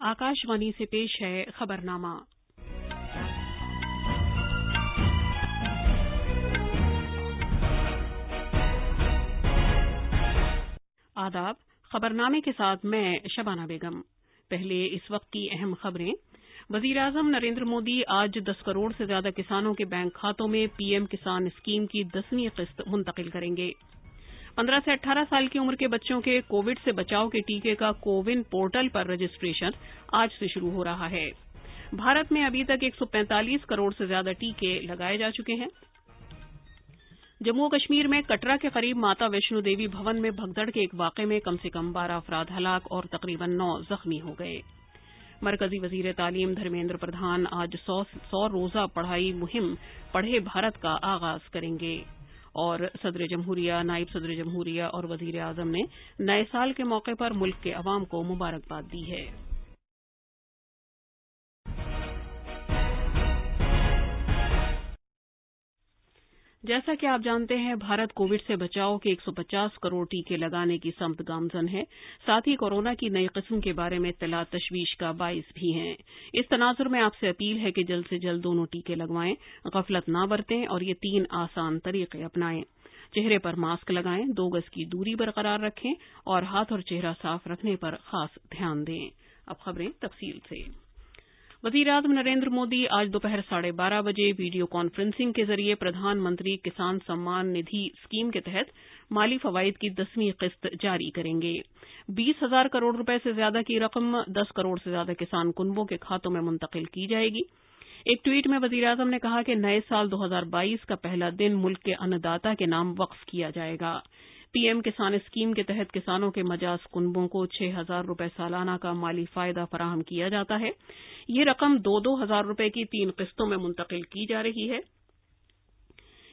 आकाशवाणी से पेश है खबरनामा। आदाब। खबरनामे के साथ मैं शबाना बेगम। पहले इस वक्त की अहम खबरें। वजीर-ए-आज़म नरेंद्र मोदी आज 10 करोड़ से ज्यादा किसानों के बैंक खातों में पीएम किसान स्कीम की 10वीं किस्त मुंतकिल करेंगे। 15 से 18 साल की उम्र के बच्चों के कोविड से बचाव के टीके का कोविन पोर्टल पर रजिस्ट्रेशन आज से शुरू हो रहा है। भारत में अभी तक 145 करोड़ से ज्यादा टीके लगाए जा चुके हैं। जम्मू और कश्मीर में कटरा के करीब माता वैष्णो देवी भवन में भगदड़ के एक वाक़े में कम से कम 12 अफराद हलाक और तकरीबन 9 जख्मी हो गए। मरकजी वजीर तालीम धर्मेंद्र प्रधान आज 100 रोजा पढ़ाई मुहिम पढ़े भारत का आगाज करेंगे। और सदर जमहूरिया, नायब सदर जमहूरिया और वजीर आजम ने नए साल के मौके पर मुल्क के अवाम को मुबारकबाद दी है। जैसा कि आप जानते हैं, भारत कोविड से बचाव के 150 करोड़ टीके लगाने की समत गामजन है। साथ ही कोरोना की नई किस्म के बारे में इत्तला तशवीश का बाइस भी हैं। इस तनाजुर में आपसे अपील है कि जल्द से जल्द दोनों टीके लगवाएं, गफलत ना बरतें और ये 3 आसान तरीके अपनाएं। चेहरे पर मास्क लगाएं, 2 गज की दूरी बरकरार रखें और हाथ और चेहरा साफ रखने पर खास ध्यान दें। अब खबरें तफसील से। वज़ीर-ए-आज़म नरेंद्र मोदी आज दोपहर 12:30 बजे वीडियो कॉन्फ्रेंसिंग के जरिए प्रधानमंत्री किसान सम्मान निधि स्कीम के तहत माली फवाइद की 10वीं किस्त जारी करेंगे। 20,000 करोड़ रुपए से ज्यादा की रकम 10 करोड़ से ज्यादा किसान कुनबों के खातों में मुंतकिल की जाएगी। एक ट्वीट में वज़ीर-ए-आज़म ने कहा कि नए साल 2022 का पहला दिन मुल्क के अन्नदाता के नाम वक्फ किया जाएगा। पीएम किसान स्कीम के तहत किसानों के मजाज कुनबों को 6,000 रुपए सालाना का माली फायदा फराहम किया जाता है। ये रकम 2-2 हजार रुपए की 3 किस्तों में मुंतकिल की जा रही है।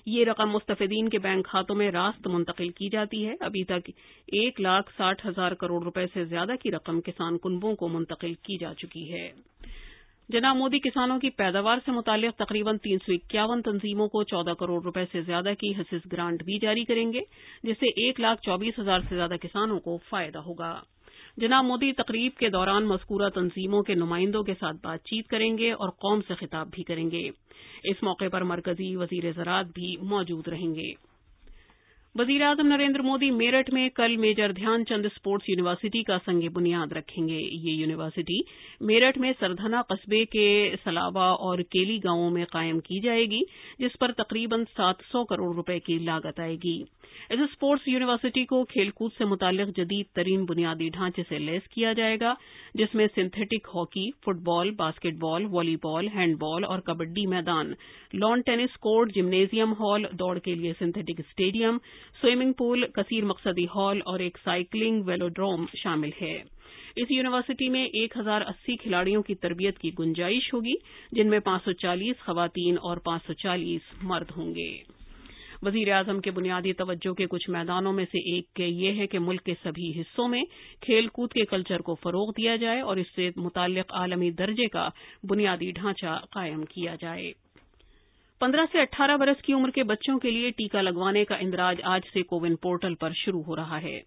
ये रकम मुस्तफिदीन के बैंक खातों में रास्त मुंतकिल की जाती है। अभी तक 1,60,000 करोड़ रुपए से ज्यादा की रकम किसान कुनबों को मुंतकिल की जा चुकी है। जनाब मोदी किसानों की पैदावार से मुतालिक तकरीबन 351 तंजीमों को 14 करोड़ रुपए से ज्यादा की हसिस ग्रांट भी जारी करेंगे, जिससे 1,24,000 से ज्यादा किसानों को फायदा होगा। जनाब मोदी तकरीब के दौरान मज़कूरा तंजीमों के नुमाइंदों के साथ बातचीत करेंगे और कौम से खिताब भी करेंगे। इस मौके पर मरकजी वज़ीर ज़राअत भी मौजूद रहेंगे। वज़ीर-ए-आज़म नरेंद्र मोदी मेरठ में कल मेजर ध्यानचंद स्पोर्ट्स यूनिवर्सिटी का संग बुनियाद रखेंगे। ये यूनिवर्सिटी मेरठ में सरधना कस्बे के सलावा और केली गांवों में कायम की जाएगी, जिस पर तकरीबन 700 करोड़ रुपए की लागत आएगी। इस स्पोर्ट्स यूनिवर्सिटी को खेलकूद से मुताल्लिक जदीद तरीन बुनियादी ढांचे से लैस किया जाएगा, जिसमें synthetic hockey, football, basketball, volleyball, handball और कबड्डी मैदान, lawn tennis court, gymnasium hall, दौड़ के लिए सिंथेटिक स्टेडियम, स्विमिंग पूल, कसीर मकसदी हॉल और एक साइकिलिंग वेलोड्रोम शामिल है। इस यूनिवर्सिटी में 1,080 खिलाड़ियों की तरबियत की गुंजाइश होगी, जिनमें 540 खवातीन और 540 मर्द होंगे। वज़ीर-ए-आज़म के बुनियादी तवज्जो के कुछ मैदानों में से एक ये है कि मुल्क के सभी हिस्सों में खेल कूद के कल्चर को फरोग दिया जाए और इससे मुताल्लिक आलमी दर्जे का बुनियादी ढांचा कायम किया जाए। 15 से 18 बरस की उम्र के बच्चों के लिए टीका लगवाने का इंदराज आज से कोविन पोर्टल पर शुरू हो रहा है।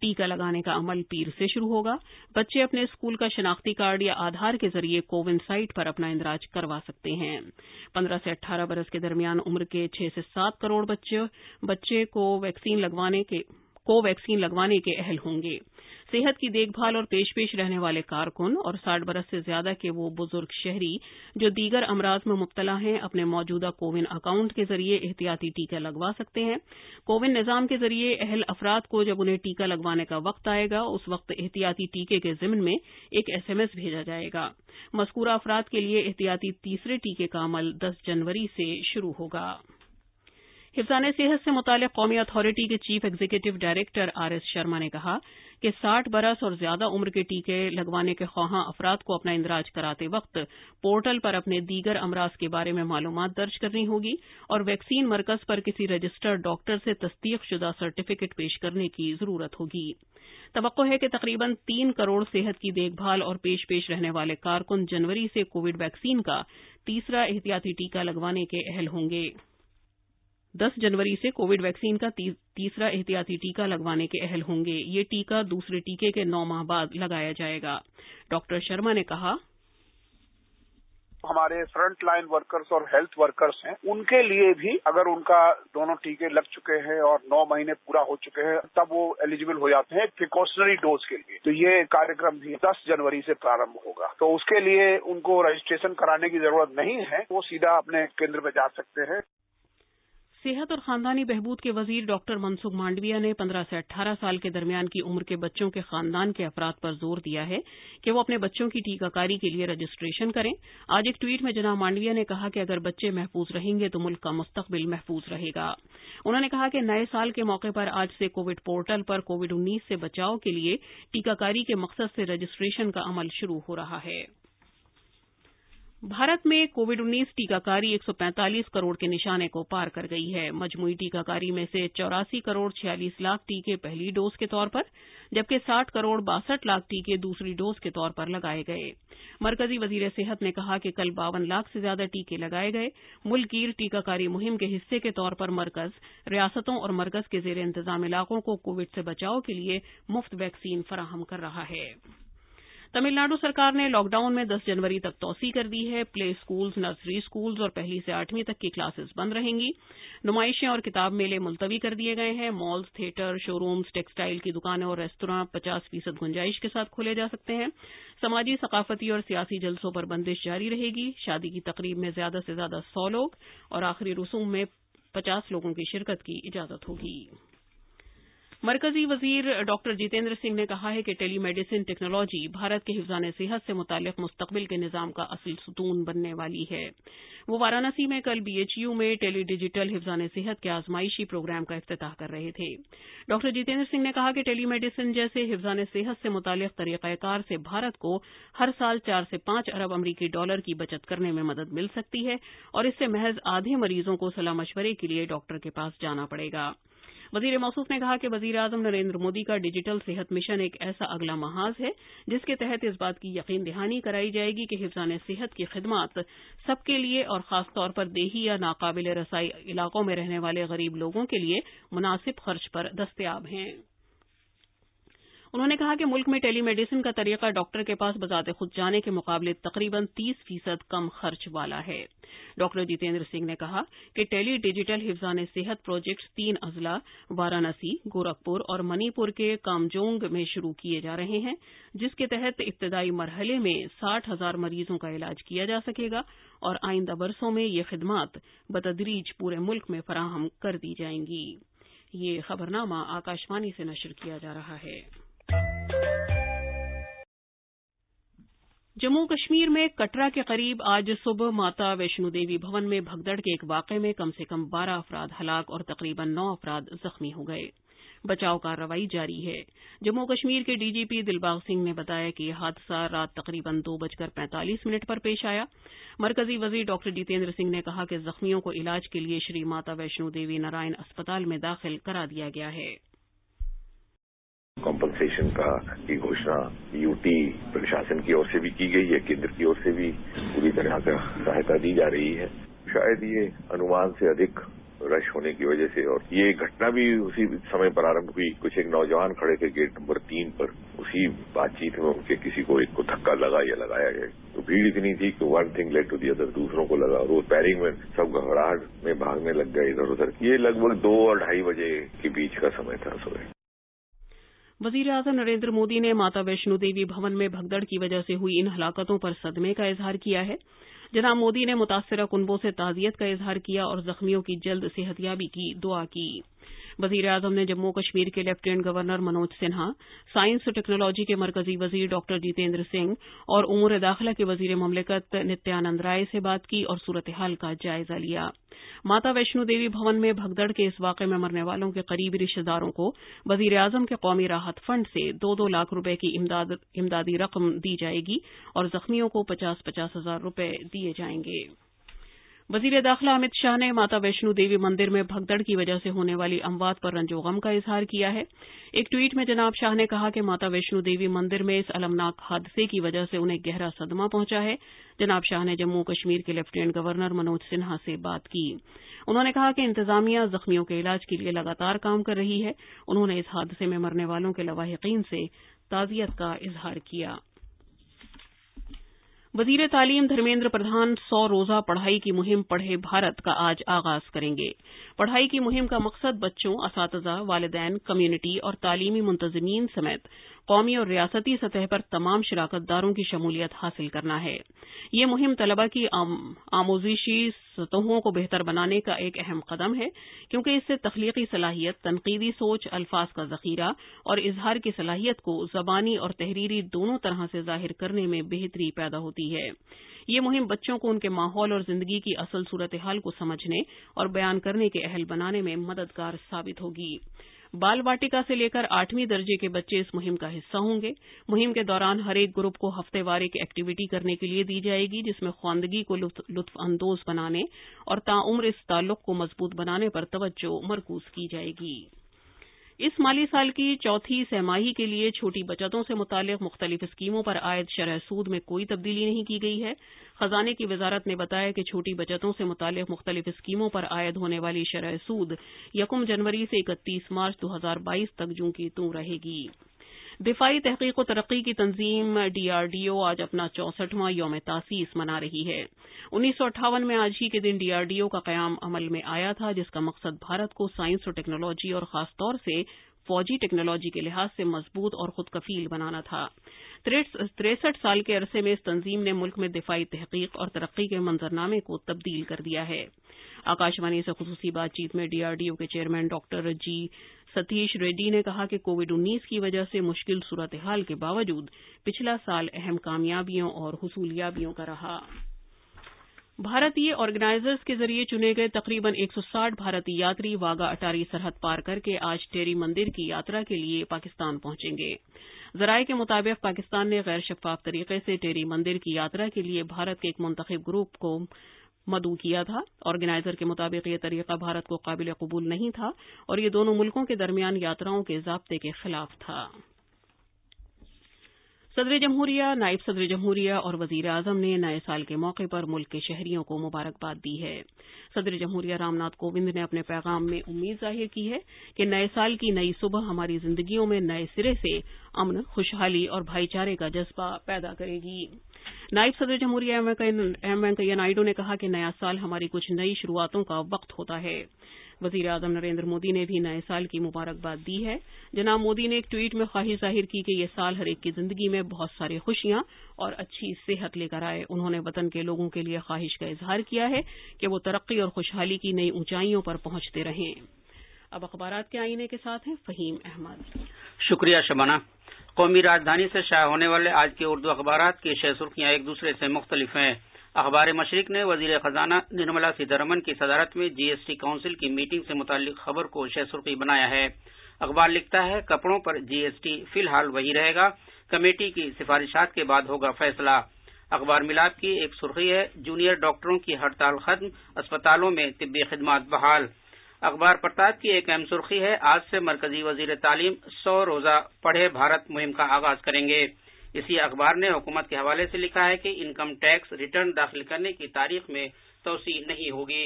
टीका लगाने का अमल पीर से शुरू होगा। बच्चे अपने स्कूल का शनाख्ती कार्ड या आधार के जरिए कोविन साइट पर अपना इंदराज करवा सकते हैं। 15 से 18 बरस के दरमियान उम्र के 6 से 7 करोड़ बच्चे कोवैक्सीन लगवाने के अहल होंगे। सेहत की देखभाल और पेश रहने वाले कारकुन और 60 बरस से ज्यादा के वो बुजुर्ग शहरी जो दीगर अमराज में मुब्तला हैं, अपने मौजूदा कोविन अकाउंट के जरिए एहतियाती टीका लगवा सकते हैं। कोविन निजाम के जरिए अहल अफराद को जब उन्हें टीका लगवाने का वक्त आएगा, उस वक्त एहतियाती टीके के ज़िम्न में एक SMS भेजा जाएगा। मज़कूरा अफराद के लिए एहतियाती तीसरे टीके का अमल 10 जनवरी से शुरू होगा। हिफ्ज़ान सेहत से मुताल्लिक़ कौमी अथॉरिटी के chief executive director RS Sharma ने कहा कि 60 बरस और ज्यादा उम्र के टीके लगवाने के ख्वाहां अफराद को अपना इंदराज कराते वक्त पोर्टल पर अपने दीगर अमराज के बारे में मालूमात दर्ज करनी होगी और वैक्सीन मरकज पर किसी रजिस्टर्ड डॉक्टर से तस्दीक शुदा सर्टिफिकेट पेश करने की जरूरत होगी। तवक्को है कि तकरीबन 3 करोड़ सेहत की देखभाल और पेश रहने वाले कारकुन जनवरी से कोविड वैक्सीन का तीसरा एहतियाती टीका लगवाने के अहल होंगे। 10 जनवरी से कोविड वैक्सीन का तीसरा एहतियाती टीका लगवाने के अहल होंगे। ये टीका दूसरे टीके के 9 माह बाद लगाया जाएगा। डॉक्टर शर्मा ने कहा, हमारे फ्रंट लाइन वर्कर्स और हेल्थ वर्कर्स हैं, उनके लिए भी अगर उनका दोनों टीके लग चुके हैं और 9 महीने पूरा हो चुके हैं, तब वो एलिजिबल हो जाते हैं प्रिकॉशनरी डोज के लिए। तो ये कार्यक्रम भी 10 जनवरी से प्रारंभ होगा। तो उसके लिए उनको रजिस्ट्रेशन कराने की जरूरत नहीं है, वो सीधा अपने केंद्र में जा सकते हैं। सेहत और खानदानी बहबूद के वजीर डॉक्टर मनसुख मांडविया ने 15 से 18 साल के दरमियान की उम्र के बच्चों के खानदान के अफराद पर जोर दिया है कि वो अपने बच्चों की टीकाकारी के लिए रजिस्ट्रेशन करें। आज एक ट्वीट में जनाब मांडविया ने कहा कि अगर बच्चे महफूज रहेंगे तो मुल्क का मुस्तकबिल महफूज रहेगा। उन्होंने कहा कि नए साल के मौके पर आज से कोविड पोर्टल पर कोविड-19 से बचाव के लिए टीकाकारी के मकसद से रजिस्ट्रेशन का अमल शुरू हो रहा है। भारत में कोविड-19 टीकाकारी 145 करोड़ के निशाने को पार कर गई है। मजमूई टीकाकारी में से 84 करोड़ 46 लाख टीके पहली डोज के तौर पर, जबकि 60 करोड़ 62 लाख टीके दूसरी डोज के तौर पर लगाए गए। मरकजी वजीर सेहत ने कहा कि कल 52 लाख से ज्यादा टीके लगाए गए। मुल्कगीर टीकाकारी मुहिम के हिस्से के तौर पर मरकज, रियासतों और मरकज के जेर इंतजाम इलाकों को कोविड से बचाव के लिए मुफ्त वैक्सीन फराहम कर रहा है। तमिलनाडु सरकार ने लॉकडाउन में 10 जनवरी तक तौसी कर दी है। प्ले स्कूल्स, नर्सरी स्कूल्स और 1 से 8वीं तक की क्लासेस बंद रहेंगी। नुमाइशें और किताब मेले मुलतवी कर दिए गए हैं। मॉल्स, थिएटर, शोरूम्स, टेक्सटाइल की दुकानें और रेस्तरां 50% गुंजाइश के साथ खोले जा सकते हैं। समाजी, सकाफती और सियासी जलसों पर बंदिश जारी रहेगी। शादी की तकरीब में ज्यादा से ज्यादा 100 लोग और आखिरी रसूम में 50 लोगों की शिरकत की इजाजत होगी। मरकजी वजीर डॉक्टर जितेंद्र सिंह ने कहा है कि टेली मेडिसिन टेक्नोलॉजी भारत के हिफ्ज़ान सेहत से मुताल्लिक मुस्तकबिल के निज़ाम का असल सुतून बनने वाली है। वो वाराणसी में कल बीएचयू में टेली डिजिटल हिफ्ज़ान सेहत के आजमाइशी प्रोग्राम का इफ्तिताह कर रहे थे। डॉक्टर जितेंद्र सिंह ने कहा कि टेली मेडिसिन जैसे हिफ्ज़ान सेहत से मुताल्लिक तरीक़ाकार से भारत को हर साल 4 से 5 अरब अमरीकी डॉलर की बचत करने में मदद मिल सकती है और इससे महज आधे मरीजों को सलाह मशवरे के लिए डॉक्टर के पास जाना पड़ेगा। वजीर मौसूफ ने कहा कि वजीर आजम नरेंद्र मोदी का डिजिटल सेहत मिशन एक ऐसा अगला महाज है जिसके तहत इस बात की यकीन दहानी कराई जाएगी कि हिफ्ज़ान सेहत की खिदमात सबके लिए और खासतौर पर देही या नाकाबिल रसाई इलाकों में रहने वाले गरीब लोगों के लिए मुनासिब खर्च पर दस्तयाब हैं। उन्होंने कहा कि मुल्क में टेली मेडिसिन का तरीका डॉक्टर के पास बजाते खुद जाने के मुकाबले तकरीबन 30% कम खर्च वाला है। डॉक्टर जितेंद्र सिंह ने कहा कि टेली डिजिटल हिफ्ज़ान सेहत प्रोजेक्ट 3 अजला वाराणसी, गोरखपुर और मणिपुर के कामजोंग में शुरू किए जा रहे हैं, जिसके तहत इब्तदाई मरहले में 60,000 मरीजों का इलाज किया जा सकेगा और आइंदा बरसों में ये खिदमात बतदरीज पूरे मुल्क में फराहम कर दी जाएंगी। ये खबरनामा आकाशवाणी से नशर किया जा रहा है। जम्मू कश्मीर में कटरा के करीब आज सुबह माता वैष्णो देवी भवन में भगदड़ के एक वाक़े में कम से कम 12 अफराद हलाक और तकरीबन 9 अफराद जख्मी हो गए। बचाव कार्रवाई जारी है। जम्मू कश्मीर के डीजीपी दिलबाग सिंह ने बताया कि यह हादसा रात तकरीबन 2:45 पर पेश आया। मरकजी वजीर डॉक्टर जितेंद्र सिंह ने कहा कि जख्मियों को इलाज के लिए श्री माता वैष्णो देवी नारायण अस्पताल में दाखिल करा दिया गया है। कॉम्पनसेशन की घोषणा यूटी प्रशासन की ओर से भी की गई है, केंद्र की ओर से भी पूरी तरह से सहायता दी जा रही है। शायद ये अनुमान से अधिक रश होने की वजह से, और ये घटना भी उसी समय पर आरंभ हुई। कुछ एक नौजवान खड़े थे गेट नंबर 3 पर, उसी बातचीत में उनके किसी को एक को धक्का लगा या लगाया गया, तो भीड़ इतनी थी कि one thing led to the other, दूसरों को लगा और वो पैरिंग में सब घबराहट में भागने लग गए इधर उधर। ये लगभग 2 और 2:30 बजे के बीच का समय था सुबह। वजीर आजम नरेंद्र मोदी ने माता वैष्णो देवी भवन में भगदड़ की वजह से हुई इन हलाकतों पर सदमे का इजहार किया है। जनाब मोदी ने मुतासिरा कुनबों से ताज़ियत का इजहार किया और जख्मियों की जल्द सेहतयाबी की दुआ की। वजीर आजम ने जम्मू कश्मीर के lieutenant governor Manoj Sinha, science और टेक्नोलॉजी के मरकजी वजीर डॉक्टर जितेंद्र सिंह और उमूर दाखिला के वजीर ममलिकत नित्यानंद राय से बात की और सूरत हाल का जायजा लिया। माता वैष्णो देवी भवन में भगदड़ के इस वाक़े में मरने वालों के करीबी रिश्तेदारों को वजीर आजम के कौमी राहत फंड से 2-2 लाख रुपए की इमदादी रकम दी जाएगी और जख्मियों को 50-50 हजार रुपए दिए जाएंगे। वजीर दाखिला अमित शाह ने माता वैष्णो देवी मंदिर में भगदड़ की वजह से होने वाली अमवात पर रंजो गम का इजहार किया है। एक ट्वीट में जनाब शाह ने कहा कि माता वैष्णो देवी मंदिर में इस अलमनाक हादसे की वजह से उन्हें गहरा सदमा पहुंचा है। जनाब शाह ने जम्मू कश्मीर के लेफ्टिनेंट गवर्नर मनोज सिन्हा से बात की। انہوں نے کہا کہ انتظامیہ زخمیوں کے علاج کے لیے لگاتار کام کر رہی ہے. انہوں نے اس حادثے میں مرنے والوں کے لواحقین سے تعزیت کا اظہار کیا. وزیر تعلیم دھرمیندر پردھان 100 روزہ پڑھائی کی مہم پڑھے بھارت کا آج آغاز کریں گے. پڑھائی کی مہم کا مقصد بچوں، اساتذہ، والدین، کمیونٹی اور تعلیمی منتظمین سمیت قومی اور ریاستی سطح پر تمام شراکت داروں کی شمولیت حاصل کرنا ہے. یہ مہم طلبہ کی آموزشی سطحوں کو بہتر بنانے کا ایک اہم قدم ہے، کیونکہ اس سے تخلیقی صلاحیت، تنقیدی سوچ، الفاظ کا ذخیرہ اور اظہار کی صلاحیت کو زبانی اور تحریری دونوں طرح سے ظاہر کرنے میں بہتری پیدا ہوتی ہے. یہ مہم بچوں کو ان کے ماحول اور زندگی کی اصل صورتحال کو سمجھنے اور بیان کرنے کے اہل بنانے میں مددگار ثابت ہوگی. بال واٹیکا سے لے کر 8ویں درجے کے بچے اس مہم کا حصہ ہوں گے. مہم کے دوران ہر ایک گروپ کو ہفتے وار ایک ایکٹیویٹی کرنے کے لیے دی جائے گی، جس میں خواندگی کو لطف اندوز بنانے اور تاعمر اس تعلق کو مضبوط بنانے پر توجہ مرکوز کی جائے گی. اس مالی سال کی چوتھی سہ ماہی کے لیے چھوٹی بچتوں سے متعلق مختلف اسکیموں پر عائد شرح سود میں کوئی تبدیلی نہیں کی گئی ہے. خزانے کی وزارت نے بتایا کہ چھوٹی بچتوں سے متعلق مختلف اسکیموں پر عائد ہونے والی شرح سود 1 جنوری سے 31 مارچ 2022 تک جوں کی توں رہے گی. دفاعی تحقیق و ترقی کی تنظیم DRDO آج اپنا 64واں یوم تاسیس منا رہی ہے. 1958 میں آج ہی کے دن DRDO کا قیام عمل میں آیا تھا، جس کا مقصد بھارت کو سائنس اور ٹیکنالوجی اور خاص طور سے فوجی ٹیکنالوجی کے لحاظ سے مضبوط اور خود کفیل بنانا تھا. 63 سال کے عرصے میں اس تنظیم نے ملک میں دفاعی تحقیق اور ترقی کے منظرنامے کو تبدیل کر دیا ہے. آکاشوانی سے خصوصی بات چیت میں DRDO کے چیئرمین ڈاکٹر جی ستیش ریڈی نے کہا کہ کووڈ-19 کی وجہ سے مشکل صورتحال کے باوجود پچھلا سال اہم کامیابیوں اور حصولیابیوں کا رہا. بھارتی آرگنائزرز کے ذریعے چنے گئے تقریباً 160 بھارتی یاتری واگا اٹاری سرحد پار کر کے آج ٹیری مندر کی یاترا کے لیے پاکستان پہنچیں گے. ذرائع کے مطابق پاکستان نے غیر شفاف طریقے سے ٹیری مندر کی یاترا کے لیے بھارت کے ایک منتخب گروپ کو مدعو کیا تھا. آرگنائزر کے مطابق یہ طریقہ بھارت کو قابل قبول نہیں تھا اور یہ دونوں ملکوں کے درمیان یاتراؤں کے ضابطے کے خلاف تھا. صدر جمہوریہ، نائب صدر جمہوریہ اور وزیر اعظم نے نئے سال کے موقع پر ملک کے شہریوں کو مبارکباد دی ہے. صدر جمہوریہ رام ناتھ کووند نے اپنے پیغام میں امید ظاہر کی ہے کہ نئے سال کی نئی صبح ہماری زندگیوں میں نئے سرے سے امن، خوشحالی اور بھائی چارے کا جذبہ پیدا کرے گی. نائب صدر جمہوریہ ایم وینکیا نائیڈو نے کہا کہ نیا سال ہماری کچھ نئی شروعاتوں کا وقت ہوتا ہے. وزیر اعظم نریندر مودی نے بھی نئے سال کی مبارکباد دی ہے. جناب مودی نے ایک ٹویٹ میں خواہش ظاہر کی کہ یہ سال ہر ایک کی زندگی میں بہت ساری خوشیاں اور اچھی صحت لے کر آئے. انہوں نے وطن کے لوگوں کے لیے خواہش کا اظہار کیا ہے کہ وہ ترقی اور خوشحالی کی نئی اونچائیوں پر پہنچتے رہیں. اب اخبارات کے آئینے کے ساتھ ہیں فہیم احمد. شکریہ شبانہ. قومی راجدھانی سے شائع ہونے والے آج کے اردو اخبارات کی شہ سرخیاں ایک دوسرے سے مختلف ہیں. اخبار مشرق نے وزیر خزانہ نرملا سیتارمن کی صدارت میں GST کونسل کی میٹنگ سے متعلق خبر کو شہ سرخی بنایا ہے. اخبار لکھتا ہے کپڑوں پر GST فی الحال وہی رہے گا، کمیٹی کی سفارشات کے بعد ہوگا فیصلہ. اخبار ملاد کی ایک سرخی ہے جونیئر ڈاکٹروں کی ہڑتال ختم، اسپتالوں میں طبی خدمات بحال. اخبار پرتاب کی ایک اہم سرخی ہے آج سے مرکزی وزیر تعلیم 100 روزہ پڑھے بھارت مہم کا آغاز کریں گے. اسی اخبار نے حکومت کے حوالے سے لکھا ہے کہ انکم ٹیکس ریٹرن داخل کرنے کی تاریخ میں توسیع نہیں ہوگی.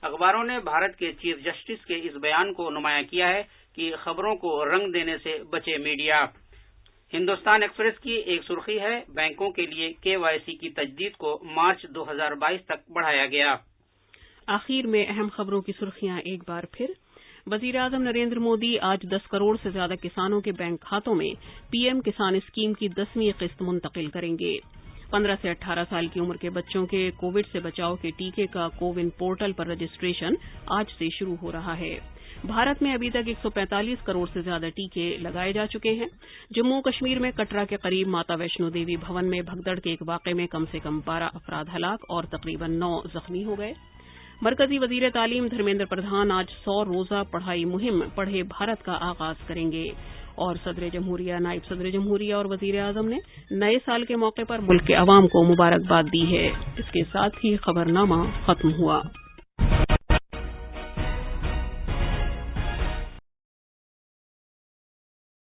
اخباروں نے بھارت کے چیف جسٹس کے اس بیان کو نمایاں کیا ہے کہ خبروں کو رنگ دینے سے بچے میڈیا. ہندوستان ایکسپریس کی ایک سرخی ہے بینکوں کے لیے KYC کی تجدید کو مارچ 2022 تک بڑھایا گیا. آخر میں اہم خبروں کی سرخیاں ایک بار پھر. وزیر اعظم نریندر مودی آج 10 کروڑ سے زیادہ کسانوں کے بینک کھاتوں میں PM کسان اسکیم کی 10ویں قسط منتقل کریں گے. 15 سے 18 سال کی عمر کے بچوں کے کووڈ سے بچاؤ کے ٹیکے کا کوون پورٹل پر رجسٹریشن آج سے شروع ہو رہا ہے. بھارت میں ابھی تک 145 کروڑ سے زیادہ ٹیکے لگائے جا چکے ہیں. جموں کشمیر میں کٹرا کے قریب ماتا ویشنو دیوی بھون میں بھگدڑ کے ایک واقعے میں کم سے کم 12 افراد ہلاک اور تقریباً 9 زخمی ہو گئے. مرکزی وزیر تعلیم دھرمیندر پردھان آج 100 روزہ پڑھائی مہم پڑھے بھارت کا آغاز کریں گے. اور صدر جمہوریہ، نائب صدر جمہوریہ اور وزیر اعظم نے نئے سال کے موقع پر ملک کے عوام کو مبارکباد دی ہے. اس کے ساتھ ہی خبرنامہ ختم ہوا.